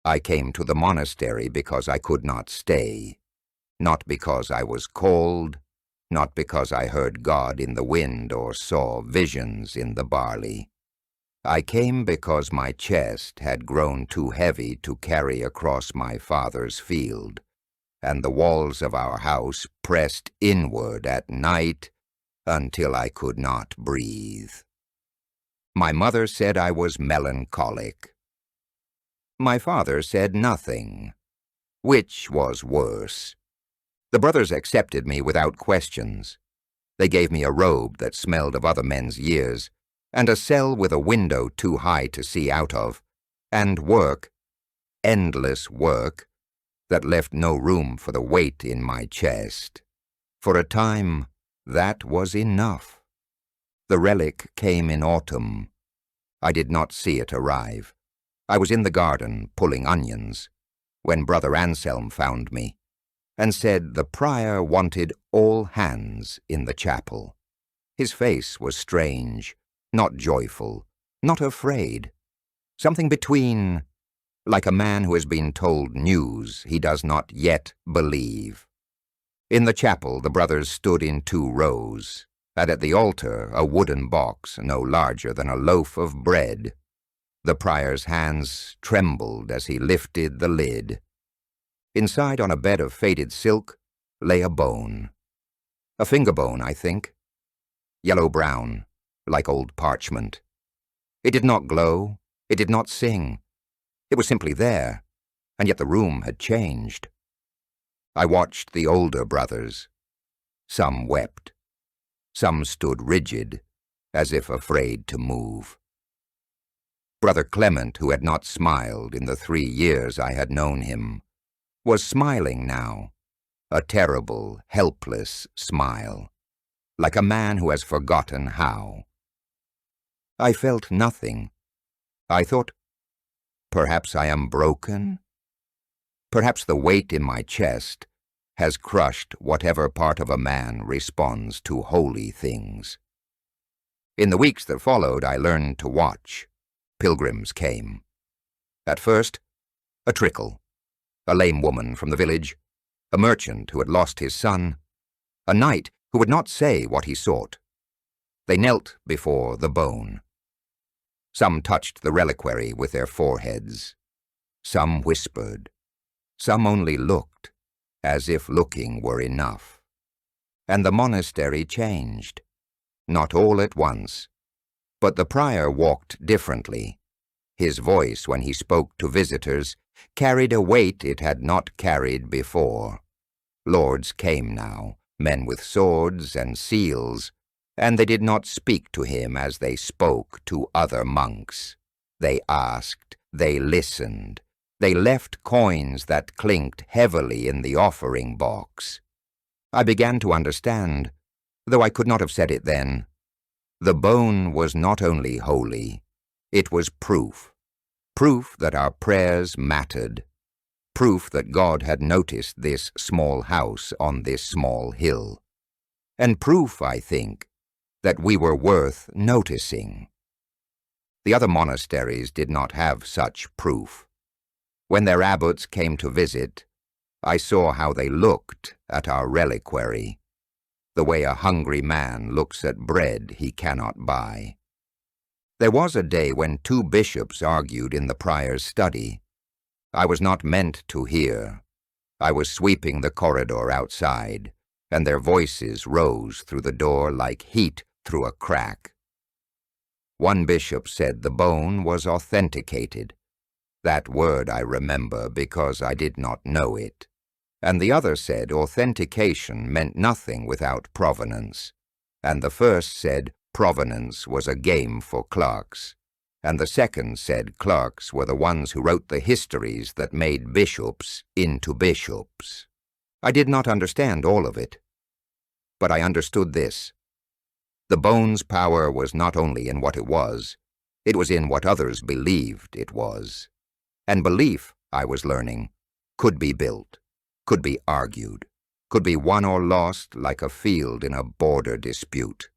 I came to the monastery because I could not stay, not because I was called, not because I heard God in the wind or saw visions in the barley. I came because my chest had grown too heavy to carry across my father's field, and the walls of our house pressed inward at night until I could not breathe. My mother said I was melancholic. My father said nothing. Which was worse? The brothers accepted me without questions. They gave me a robe that smelled of other men's years, and a cell with a window too high to see out of, and work, endless work, that left no room for the weight in my chest. For a time, that was enough. The relic came in autumn. I did not see it arrive. I was in the garden pulling onions when Brother Anselm found me and said the prior wanted all hands in the chapel. His face was strange, not joyful, not afraid, something between, like a man who has been told news he does not yet believe. In the chapel the brothers stood in 2 rows, and at the altar a wooden box no larger than a loaf of bread. The prior's hands trembled as he lifted the lid. Inside, on a bed of faded silk, lay a bone. A finger bone, I think. Yellow-brown, like old parchment. It did not glow, it did not sing. It was simply there, and yet the room had changed. I watched the older brothers. Some wept. Some stood rigid, as if afraid to move. Brother Clement, who had not smiled in the 3 years I had known him, was smiling now, a terrible, helpless smile, like a man who has forgotten how. I felt nothing. I thought, perhaps I am broken? Perhaps the weight in my chest has crushed whatever part of a man responds to holy things. In the weeks that followed, I learned to watch. Pilgrims came. At first, a trickle, a lame woman from the village, a merchant who had lost his son, a knight who would not say what he sought. They knelt before the bone. Some touched the reliquary with their foreheads. Some whispered. Some only looked, as if looking were enough. And the monastery changed, not all at once. But the prior walked differently. His voice, when he spoke to visitors, carried a weight it had not carried before. Lords came now, men with swords and seals, and they did not speak to him as they spoke to other monks. They asked, they listened, they left coins that clinked heavily in the offering box. I began to understand, though I could not have said it then. The bone was not only holy, it was proof that our prayers mattered, proof that God had noticed this small house on this small hill, and proof, I think, that we were worth noticing. The other monasteries did not have such proof. When their abbots came to visit, I saw how they looked at our reliquary, the way a hungry man looks at bread he cannot buy. There was a day when 2 bishops argued in the prior's study. I was not meant to hear. I was sweeping the corridor outside, and their voices rose through the door like heat through a crack. One bishop said the bone was authenticated. That word I remember because I did not know it. And the other said authentication meant nothing without provenance, and the first said provenance was a game for clerks, and the second said clerks were the ones who wrote the histories that made bishops into bishops. I did not understand all of it, but I understood this. The bone's power was not only in what it was in what others believed it was. And belief, I was learning, could be built, could be argued, could be won or lost like a field in a border dispute.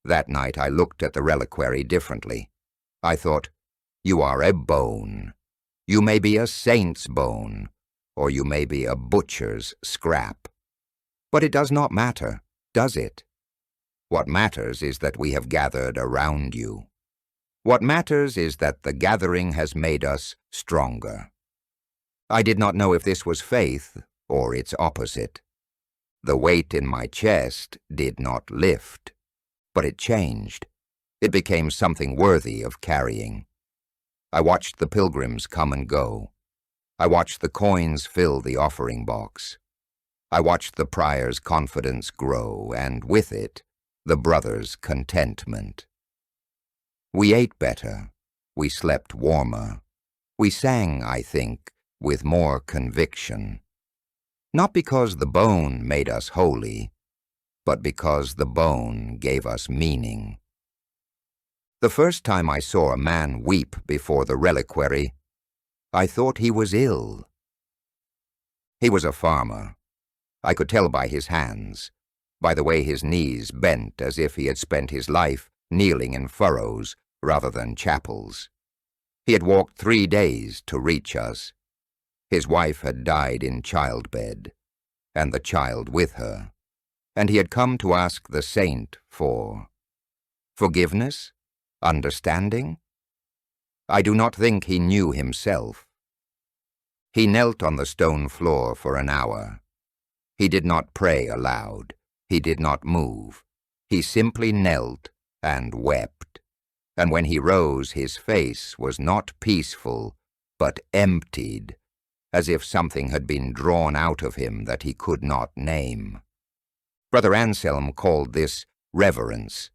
That night I looked at the reliquary differently. I thought, you are a bone. You may be a saint's bone, or you may be a butcher's scrap. But it does not matter, does it? What matters is that we have gathered around you. What matters is that the gathering has made us stronger. I did not know if this was faith or its opposite. The weight in my chest did not lift, but it changed. It became something worthy of carrying. I watched the pilgrims come and go. I watched the coins fill the offering box. I watched the prior's confidence grow, and with it, the brothers' contentment. We ate better. We slept warmer. We sang, I think, with more conviction. Not because the bone made us holy, but because the bone gave us meaning. The first time I saw a man weep before the reliquary, I thought he was ill. He was a farmer. I could tell by his hands, by the way his knees bent as if he had spent his life kneeling in furrows rather than chapels. He had walked 3 days to reach us. His wife had died in childbed, and the child with her, and he had come to ask the saint for forgiveness, understanding. I do not think he knew himself. He knelt on the stone floor for an hour. He did not pray aloud. He did not move. He simply knelt and wept. And when he rose, his face was not peaceful, but emptied, as if something had been drawn out of him that he could not name. Brother Anselm called this reverence.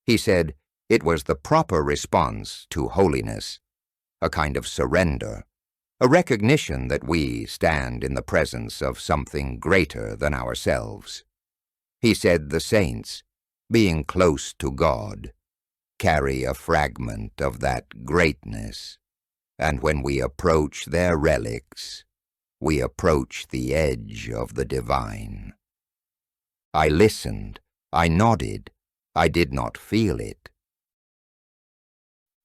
He said it was the proper response to holiness, a kind of surrender, a recognition that we stand in the presence of something greater than ourselves. He said the saints, being close to God, carry a fragment of that greatness, and when we approach their relics, we approach the edge of the divine. I listened, I nodded, I did not feel it.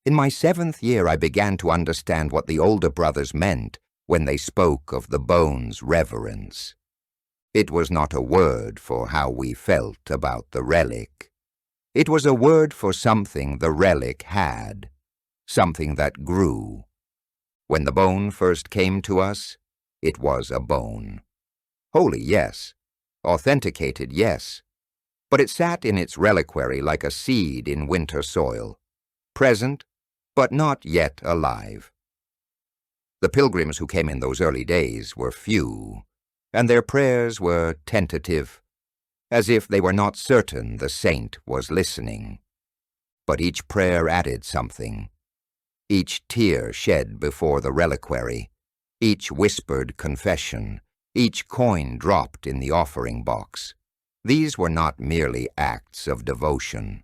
In my 7th year I began to understand what the older brothers meant when they spoke of the bone's reverence. It was not a word for how we felt about the relic. It was a word for something the relic had, something that grew. When the bone first came to us, it was a bone. Holy, yes. Authenticated, yes. But it sat in its reliquary like a seed in winter soil, present, but not yet alive. The pilgrims who came in those early days were few, and their prayers were tentative, as if they were not certain the saint was listening. But each prayer added something. Each tear shed before the reliquary, each whispered confession, each coin dropped in the offering box. These were not merely acts of devotion.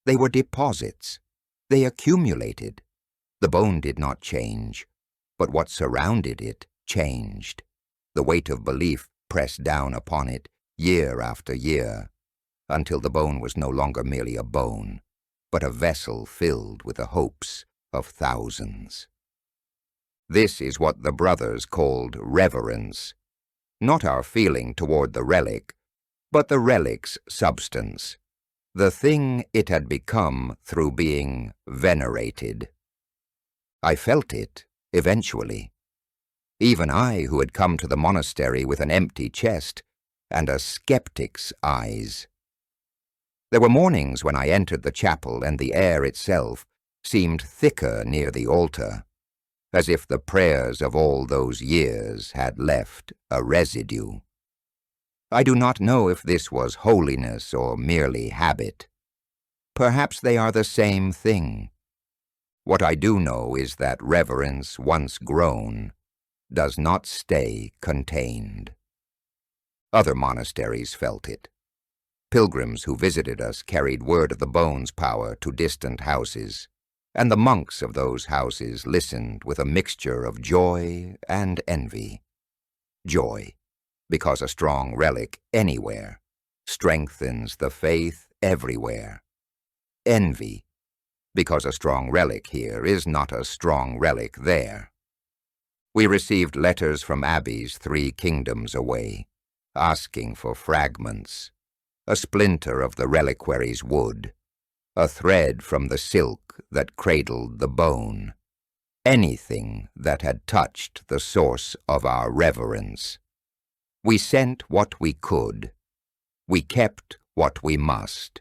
They were deposits. They accumulated. The bone did not change, but what surrounded it changed. The weight of belief pressed down upon it year after year, until the bone was no longer merely a bone, but a vessel filled with the hopes of thousands. This is what the brothers called reverence, not our feeling toward the relic, but the relic's substance, the thing it had become through being venerated. I felt it, eventually. Even I, who had come to the monastery with an empty chest and a skeptic's eyes. There were mornings when I entered the chapel and the air itself seemed thicker near the altar, as if the prayers of all those years had left a residue. I do not know if this was holiness or merely habit. Perhaps they are the same thing. What I do know is that reverence, once grown, does not stay contained. Other monasteries felt it. Pilgrims who visited us carried word of the bone's power to distant houses, and the monks of those houses listened with a mixture of joy and envy. Joy, because a strong relic anywhere strengthens the faith everywhere. Envy, because a strong relic here is not a strong relic there. We received letters from abbeys 3 kingdoms away, asking for fragments, a splinter of the reliquary's wood, a thread from the silk that cradled the bone, anything that had touched the source of our reverence. We sent what we could. We kept what we must.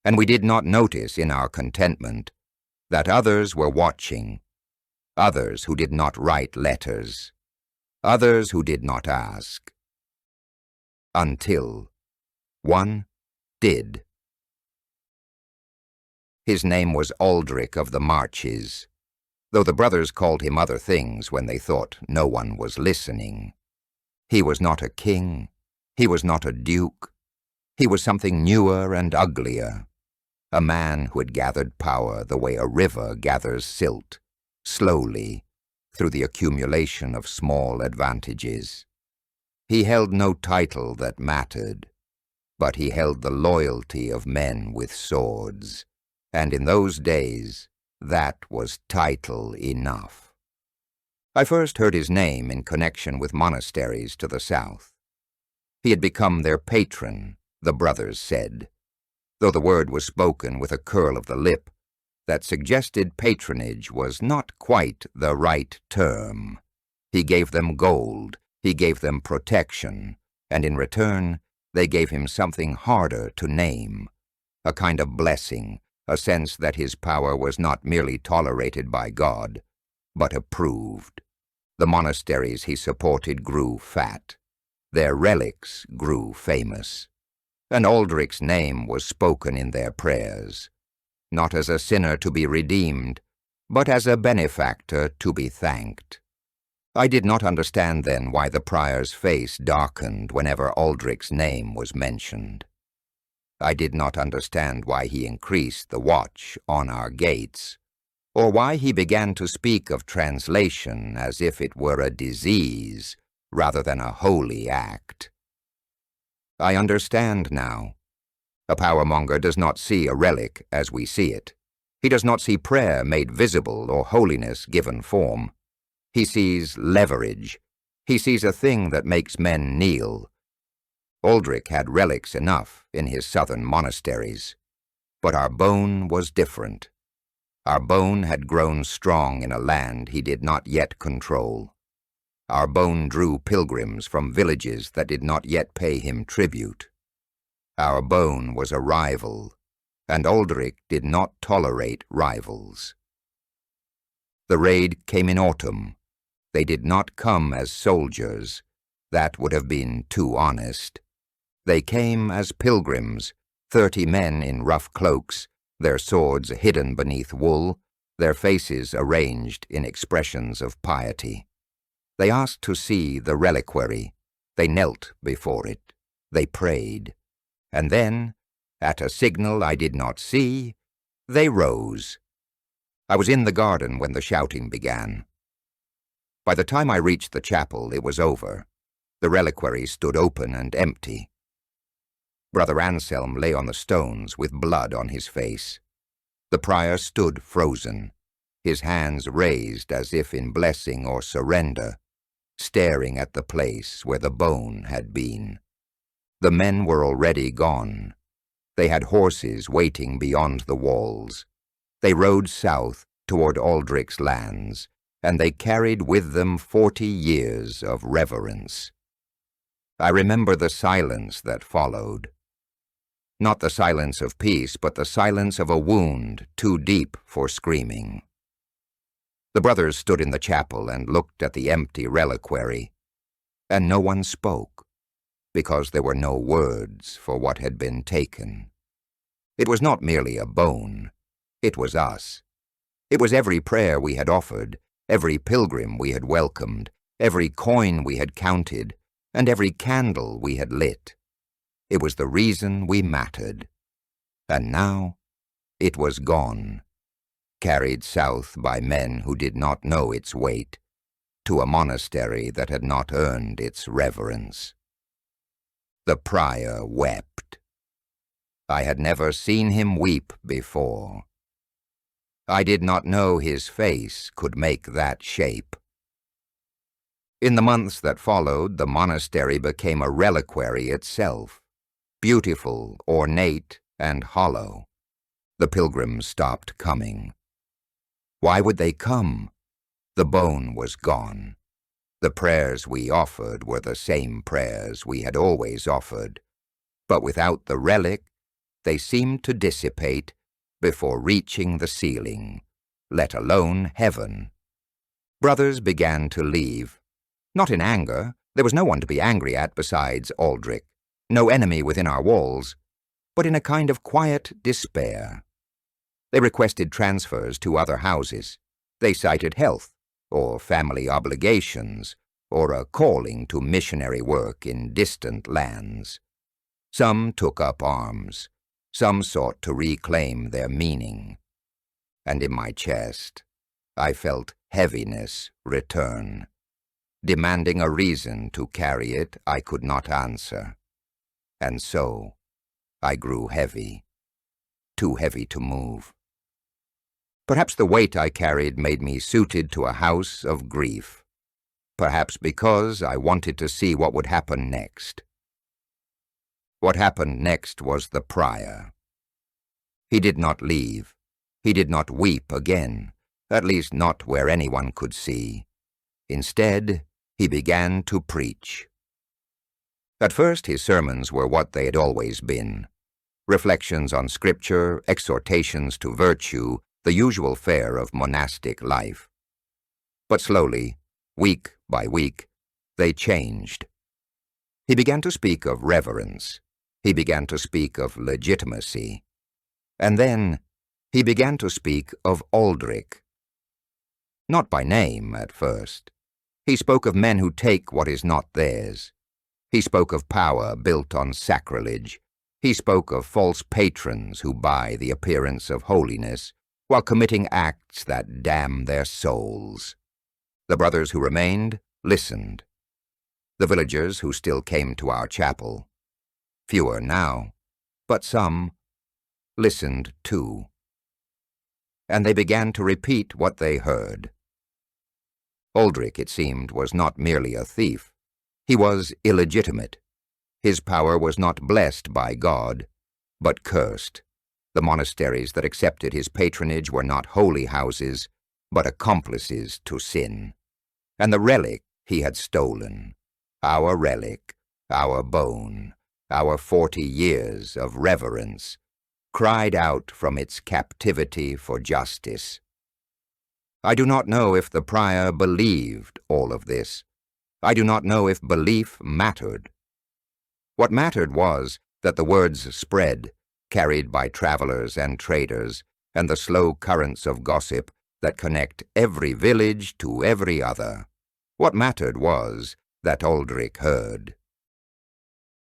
And we did not notice in our contentment that others were watching, others who did not write letters, others who did not ask. Until one did. His name was Aldrich of the Marches, though the brothers called him other things when they thought no one was listening. He was not a king, he was not a duke, he was something newer and uglier, a man who had gathered power the way a river gathers silt, slowly, through the accumulation of small advantages. He held no title that mattered, but he held the loyalty of men with swords, and in those days that was title enough. I first heard his name in connection with monasteries to the south. He had become their patron, the brothers said, though the word was spoken with a curl of the lip that suggested patronage was not quite the right term. He gave them gold, he gave them protection, and in return they gave him something harder to name, a kind of blessing, a sense that his power was not merely tolerated by God, but approved. The monasteries he supported grew fat. Their relics grew famous. And Aldrich's name was spoken in their prayers, not as a sinner to be redeemed, but as a benefactor to be thanked. I did not understand then why the prior's face darkened whenever Aldrich's name was mentioned. I did not understand why he increased the watch on our gates, or why he began to speak of translation as if it were a disease rather than a holy act. I understand now. A powermonger does not see a relic as we see it. He does not see prayer made visible or holiness given form. He sees leverage. He sees a thing that makes men kneel. Aldrich had relics enough in his southern monasteries, but our bone was different. Our bone had grown strong in a land he did not yet control. Our bone drew pilgrims from villages that did not yet pay him tribute. Our bone was a rival, and Aldrich did not tolerate rivals. The raid came in autumn. They did not come as soldiers. That would have been too honest. They came as pilgrims, 30 men in rough cloaks, their swords hidden beneath wool, their faces arranged in expressions of piety. They asked to see the reliquary. They knelt before it. They prayed. And then, at a signal I did not see, they rose. I was in the garden when the shouting began. By the time I reached the chapel, it was over. The reliquary stood open and empty. Brother Anselm lay on the stones with blood on his face. The prior stood frozen, his hands raised as if in blessing or surrender, staring at the place where the bone had been. The men were already gone. They had horses waiting beyond the walls. They rode south toward Aldrich's lands, and they carried with them 40 years of reverence. I remember the silence that followed. Not the silence of peace, but the silence of a wound too deep for screaming. The brothers stood in the chapel and looked at the empty reliquary, and no one spoke, because there were no words for what had been taken. It was not merely a bone. It was us. It was every prayer we had offered, every pilgrim we had welcomed, every coin we had counted, and every candle we had lit. It was the reason we mattered. And now it was gone, carried south by men who did not know its weight, to a monastery that had not earned its reverence. The prior wept. I had never seen him weep before. I did not know his face could make that shape. In the months that followed, the monastery became a reliquary itself, beautiful, ornate, and hollow. The pilgrims stopped coming. Why would they come? The bone was gone. The prayers we offered were the same prayers we had always offered, but without the relic, they seemed to dissipate before reaching the ceiling, let alone heaven. Brothers began to leave. Not in anger. There was no one to be angry at besides Aldrich, no enemy within our walls, but in a kind of quiet despair. They requested transfers to other houses. They cited health, or family obligations, or a calling to missionary work in distant lands. Some took up arms. Some sought to reclaim their meaning. And in my chest, I felt heaviness return. Demanding a reason to carry it, I could not answer. And so, I grew heavy, too heavy to move. Perhaps the weight I carried made me suited to a house of grief. Perhaps because I wanted to see what would happen next. What happened next was the prior. He did not leave. He did not weep again, at least not where anyone could see. Instead, he began to preach. At first, his sermons were what they had always been. Reflections on scripture, exhortations to virtue, the usual fare of monastic life. But slowly, week by week, they changed. He began to speak of reverence. He began to speak of legitimacy. And then, he began to speak of Aldrich. Not by name at first. He spoke of men who take what is not theirs. He spoke of power built on sacrilege. He spoke of false patrons who buy the appearance of holiness while committing acts that damn their souls. The brothers who remained listened. The villagers who still came to our chapel, fewer now, but some, listened too. And they began to repeat what they heard. Aldrich, it seemed, was not merely a thief. He was illegitimate. His power was not blessed by God, but cursed. The monasteries that accepted his patronage were not holy houses, but accomplices to sin. And the relic he had stolen, our relic, our bone, our 40 years of reverence, cried out from its captivity for justice. I do not know if the prior believed all of this. I do not know if belief mattered. What mattered was that the words spread, carried by travelers and traders, and the slow currents of gossip that connect every village to every other. What mattered was that Aldrich heard.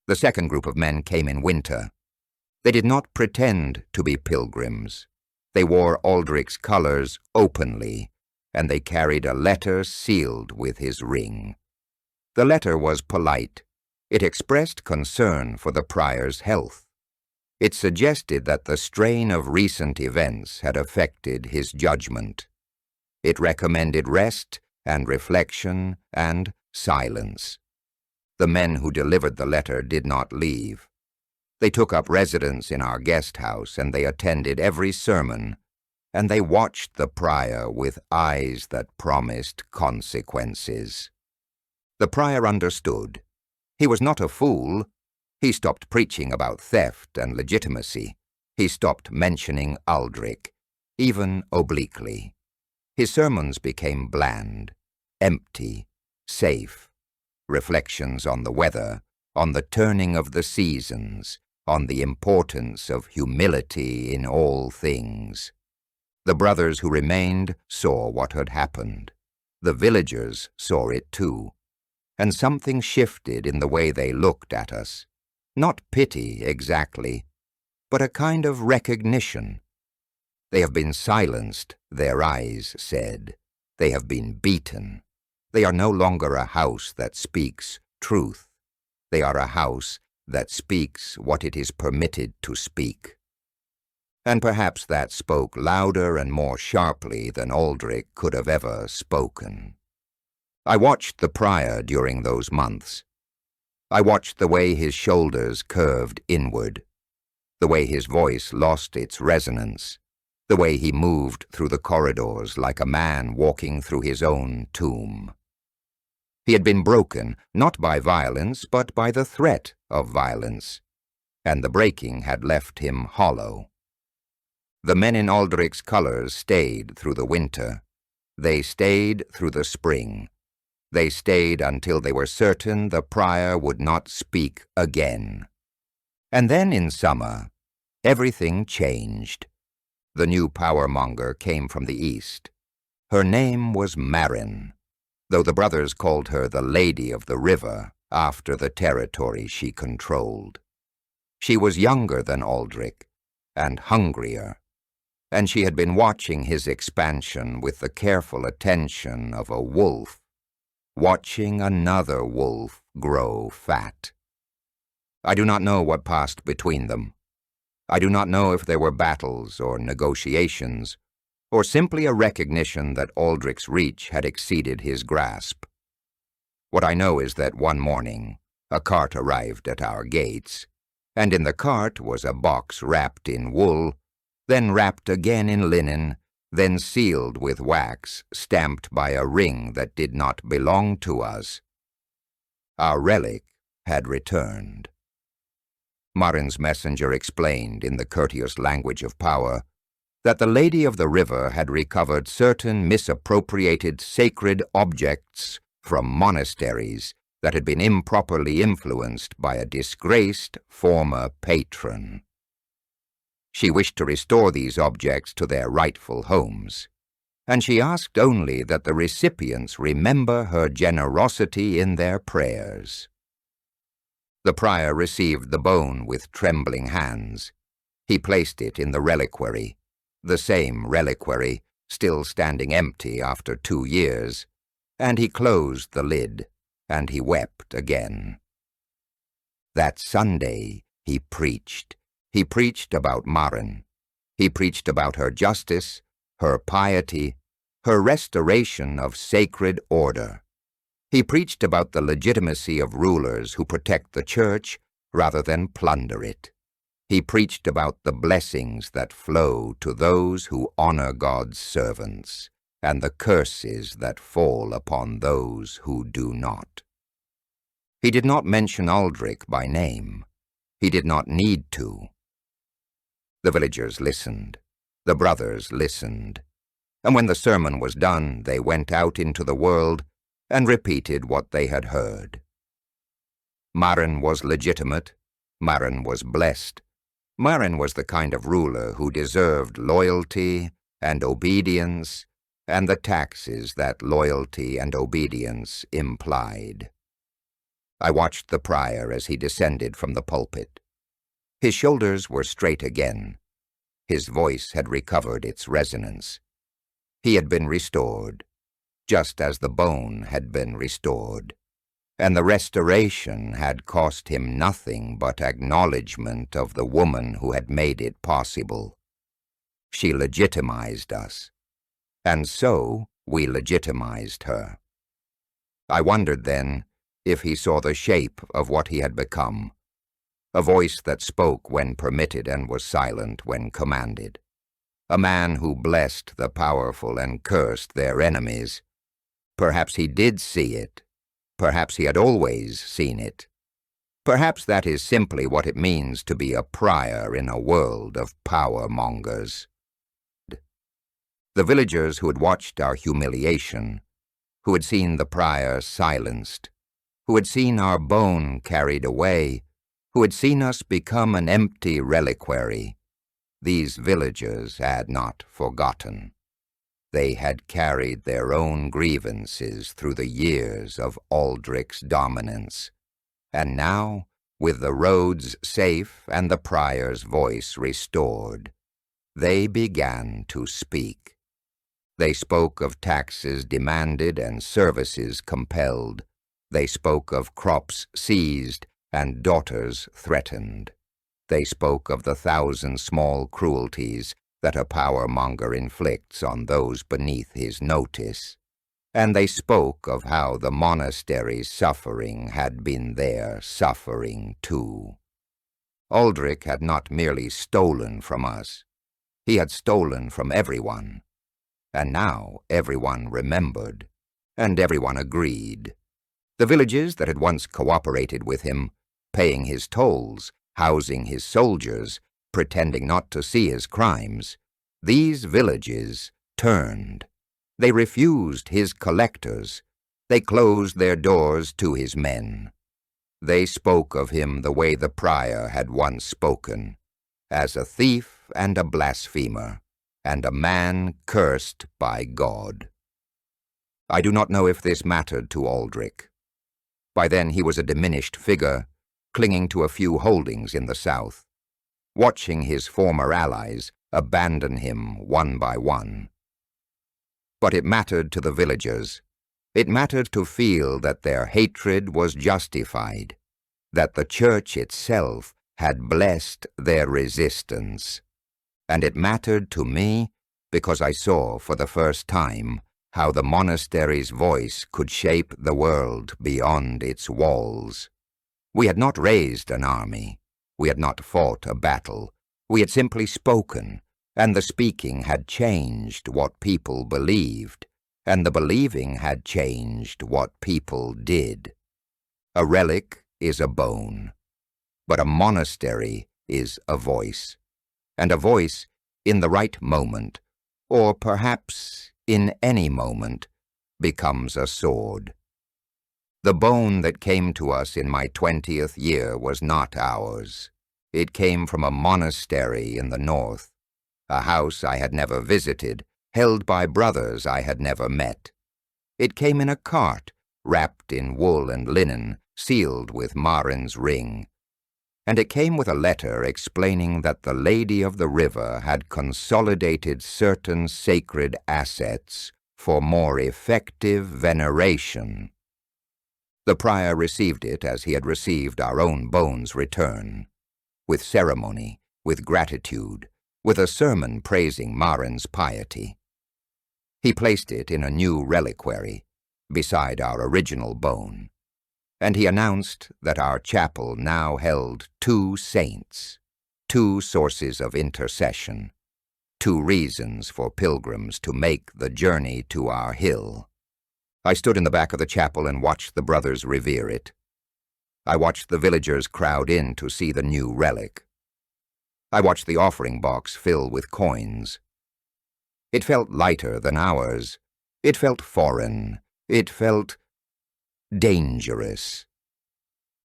The second group of men came in winter. They did not pretend to be pilgrims. They wore Aldrich's colors openly, and they carried a letter sealed with his ring. The letter was polite. It expressed concern for the prior's health. It suggested that the strain of recent events had affected his judgment. It recommended rest and reflection and silence. The men who delivered the letter did not leave. They took up residence in our guest house, and they attended every sermon, and they watched the prior with eyes that promised consequences. The prior understood. He was not a fool. He stopped preaching about theft and legitimacy. He stopped mentioning Aldrich, even obliquely. His sermons became bland, empty, safe. Reflections on the weather, on the turning of the seasons, on the importance of humility in all things. The brothers who remained saw what had happened. The villagers saw it too. And something shifted in the way they looked at us. Not pity exactly, but a kind of recognition. They have been silenced, their eyes said. They have been beaten. They are no longer a house that speaks truth. They are a house that speaks what it is permitted to speak. And perhaps that spoke louder and more sharply than Aldrich could have ever spoken. I watched the prior during those months. I watched the way his shoulders curved inward, the way his voice lost its resonance, the way he moved through the corridors like a man walking through his own tomb. He had been broken, not by violence, but by the threat of violence, and the breaking had left him hollow. The men in Aldrich's colors stayed through the winter. They stayed through the spring. They stayed until they were certain the prior would not speak again. And then in summer, everything changed. The new power-monger came from the east. Her name was Marin, though the brothers called her the Lady of the River after the territory she controlled. She was younger than Aldrich and hungrier, and she had been watching his expansion with the careful attention of a wolf, watching another wolf grow fat. I do not know what passed between them. I do not know if there were battles or negotiations, or simply a recognition that Aldrich's reach had exceeded his grasp. What I know is that one morning a cart arrived at our gates, and in the cart was a box wrapped in wool, then wrapped again in linen, then sealed with wax stamped by a ring that did not belong to us. Our relic had returned. Marin's messenger explained in the courteous language of power that the Lady of the River had recovered certain misappropriated sacred objects from monasteries that had been improperly influenced by a disgraced former patron. She wished to restore these objects to their rightful homes, and she asked only that the recipients remember her generosity in their prayers. The prior received the bone with trembling hands. He placed it in the reliquary, the same reliquary, still standing empty after 2 years, and he closed the lid, and he wept again. That Sunday he preached. He preached about Marin. He preached about her justice, her piety, her restoration of sacred order. He preached about the legitimacy of rulers who protect the church rather than plunder it. He preached about the blessings that flow to those who honor God's servants, and the curses that fall upon those who do not. He did not mention Aldrich by name. He did not need to. The villagers listened. The brothers listened. And when the sermon was done, they went out into the world and repeated what they had heard. Marin was legitimate. Marin was blessed. Marin was the kind of ruler who deserved loyalty and obedience and the taxes that loyalty and obedience implied. I watched the prior as he descended from the pulpit. His shoulders were straight again. His voice had recovered its resonance. He had been restored, just as the bone had been restored, and the restoration had cost him nothing but acknowledgment of the woman who had made it possible. She legitimized us, and so we legitimized her. I wondered then if he saw the shape of what he had become, a voice that spoke when permitted and was silent when commanded, a man who blessed the powerful and cursed their enemies. Perhaps he did see it. Perhaps he had always seen it. Perhaps that is simply what it means to be a prior in a world of power-mongers. The villagers who had watched our humiliation, who had seen the prior silenced, who had seen our bone carried away, who had seen us become an empty reliquary, these villagers had not forgotten. They had carried their own grievances through the years of Aldrich's dominance, and now, with the roads safe and the prior's voice restored, they began to speak. They spoke of taxes demanded and services compelled. They spoke of crops seized and daughters threatened. They spoke of the 1,000 small cruelties that a power-monger inflicts on those beneath his notice. and they spoke of how the monastery's suffering had been their suffering too. Aldrich had not merely stolen from us, he had stolen from everyone, and now everyone remembered, and everyone agreed. The villages that had once cooperated with him, paying his tolls, housing his soldiers, pretending not to see his crimes, these villages turned. They refused his collectors. They closed their doors to his men. They spoke of him the way the prior had once spoken, as a thief and a blasphemer, and a man cursed by God. I do not know if this mattered to Aldrich. By then he was a diminished figure, clinging to a few holdings in the south, watching his former allies abandon him one by one. But it mattered to the villagers. It mattered to feel that their hatred was justified, that the church itself had blessed their resistance. And it mattered to me because I saw for the first time how the monastery's voice could shape the world beyond its walls. We had not raised an army. We had not fought a battle. We had simply spoken, and the speaking had changed what people believed, and the believing had changed what people did. A relic is a bone, but a monastery is a voice, and a voice in the right moment, or perhaps in any moment, becomes a sword. The bone that came to us in my 20th year was not ours. It came from a monastery in the north, a house I had never visited, held by brothers I had never met. It came in a cart, wrapped in wool and linen, sealed with Marin's ring. And it came with a letter explaining that the Lady of the River had consolidated certain sacred assets for more effective veneration. The prior received it as he had received our own bone's return, with ceremony, with gratitude, with a sermon praising Marin's piety. He placed it in a new reliquary, beside our original bone, and he announced that our chapel now held 2 saints, 2 sources of intercession, 2 reasons for pilgrims to make the journey to our hill. I stood in the back of the chapel and watched the brothers revere it. I watched the villagers crowd in to see the new relic. I watched the offering box fill with coins. It felt lighter than ours. It felt foreign. It felt dangerous.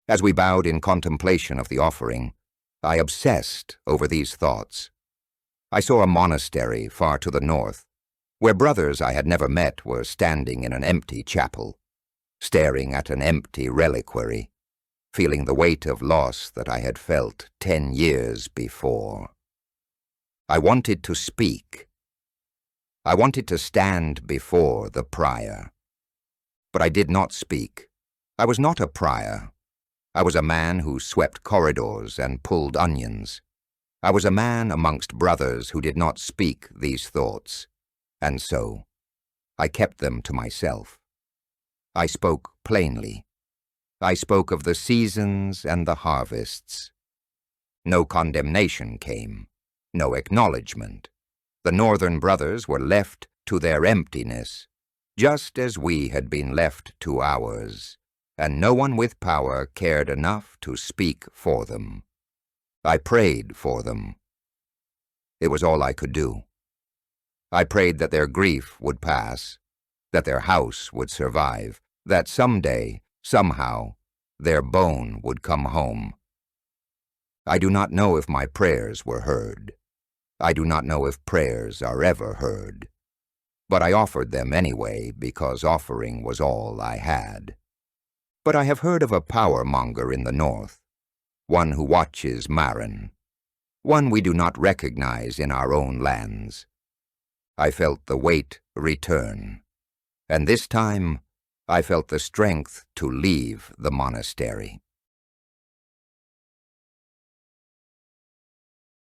As we bowed in contemplation of the offering, I obsessed over these thoughts. I saw a monastery far to the north, where brothers I had never met were standing in an empty chapel, staring at an empty reliquary, feeling the weight of loss that I had felt 10 years before. I wanted to speak. I wanted to stand before the prior. But I did not speak. I was not a prior. I was a man who swept corridors and pulled onions. I was a man amongst brothers who did not speak these thoughts. And so, I kept them to myself. I spoke plainly. I spoke of the seasons and the harvests. No condemnation came, no acknowledgement. The northern brothers were left to their emptiness, just as we had been left to ours, and no one with power cared enough to speak for them. I prayed for them. It was all I could do. I prayed that their grief would pass, that their house would survive, that someday, somehow, their bone would come home. I do not know if my prayers were heard. I do not know if prayers are ever heard. But I offered them anyway because offering was all I had. But I have heard of a power-monger in the north, one who watches Marin, one we do not recognize in our own lands. I felt the weight return, and this time I felt the strength to leave the monastery.